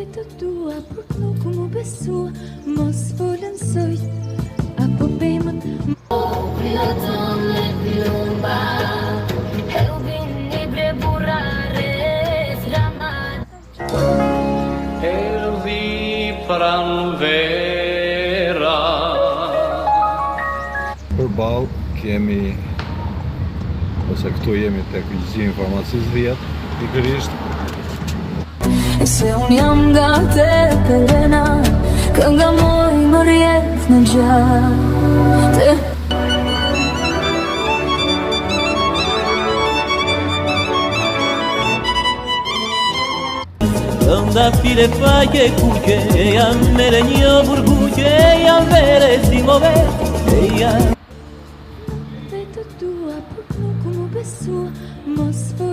Dhe të dua, por nuk mu besua, mos folën sojt, apo bemët. Plotën me plumba, helbin një bre burrare, zramat. Erdhi pranvera. Përballë kemi, ose këtu jemi tek Gjyqi Informacisë 10, pikërisht. Se unë jam nga te pelena, kënga moj më rjedh në gjatë. Ënda file faqe kuqe, jam mere një burguqe, jam vere si move, Dhe të dua, por nuk mu besua, mos folën